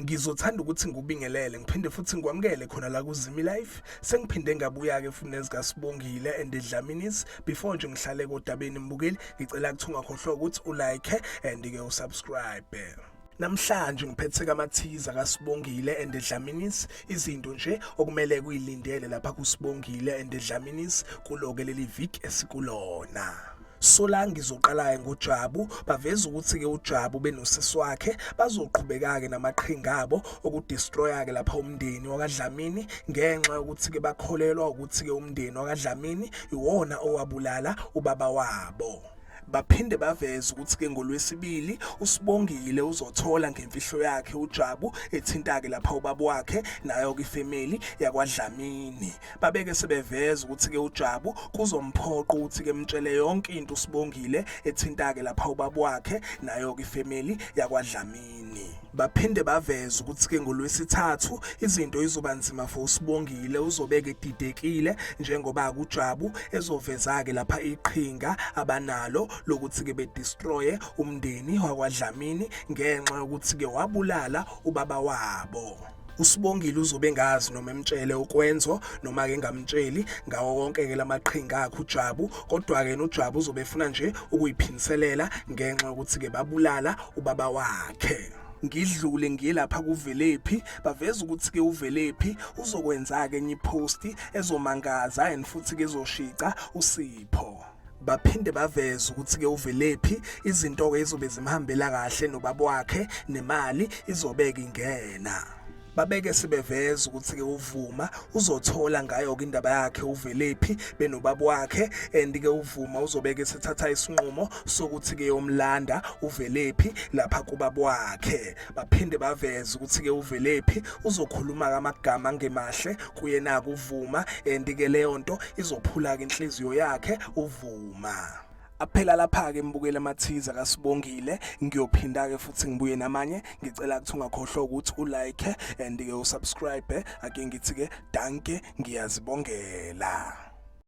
Ngizothanda ukuthi ngikubingelele ngiphinde futhi ngikwamukele khona la kuZimi Life. Sengiphinde ngabuya ke futhi nezikaSibongile and Dlaminis. Before nje ngihlale kodabeni mbukeli, ngicela ukuthi ungakhohlwa ukuthi ulike and ke usubscribe. Namhlanje ngiphethe kamathiza kaSibongile and Dlaminis, izinto nje okumele kuyilindele lapha kuSibongile and Dlaminis kuloke leli week esikulona. Sola ngizoqala ngoJabu, baveza ukuthi ke uJabu benosisi wakhe bazoqhubeka ke namaqhinga abo okudestroya ke lapha umndeni wakwaDlamini ngenxa yokuthi ke bakholelwa ukuthi ke umndeni wakwaDlamini iwona owabulala ubaba wabo. Baphinde baveza ukuthi ke ngoLwesibili uSibongile uzothola ngemfihlo yakhe uJabu ethinta ke lapha ubaba wakhe nayo ke family yakwaDlamini. Babeke sebeveza ukuthi ke uJabu kuzomphoqa ukuthi ke mtshele yonke into uSibongile ethinta ke lapha ubaba wakhe nayo ke family yakwaDlamini. Baphinde baveza ukuthi ke ngoLwesithathu izinto izoba nzima for uSibongile, uzobeka edidekile njengoba kuJabu ezoveza ke lapha iqhinga abanalo lokuthi ke bedestroye umndeni wakwaDlamini ngenxa yokuthi ke wabulala ubaba wabo. uSibongile uzobe ngazi noma emtshele ukwenzo noma ke ngamtsheli ngawo wonke ke lamaqhinga akhe uJabu, kodwa ke noJabu uzobe efuna nje ukuyiphiniselela ngenxa yokuthi ke babulala ubaba wakhe. Ngidlule ngiyelapha kuVelephi, baveza ukuthi ke uVelephi uzokwenza ke enye ipost ezomangaza and futhi ke ezoshica uSipho. Baphinde baveza ukuthi ke uVelephi izinto ke izobe zimhambela kahle nobaba wakhe nemali izobeka ingena. Babeke sebeveza ukuthi ke uVuma uzothola ngayo ke indaba yakhe uVelephi benobaba wakhe and ke uVuma uzobeke sethatha isinqumo sokuthi ke yomlanda uVelephi lapha kubaba wakhe. Baphinde baveza ukuthi ke uVelephi uzokhuluma amagama angemahle kuyena kuVuma and ke leyo nto izophula ke inhliziyo yakhe uVuma. Aphela lapha ke mbukela amathiza kaSibongile, ngiyophinda ke futhi ngibuye namanye. Ngicela ukuthi ungakhohlwa ukuthi ulike and ke usubscribe. Ake ngithi ke danke, ngiyazibongela.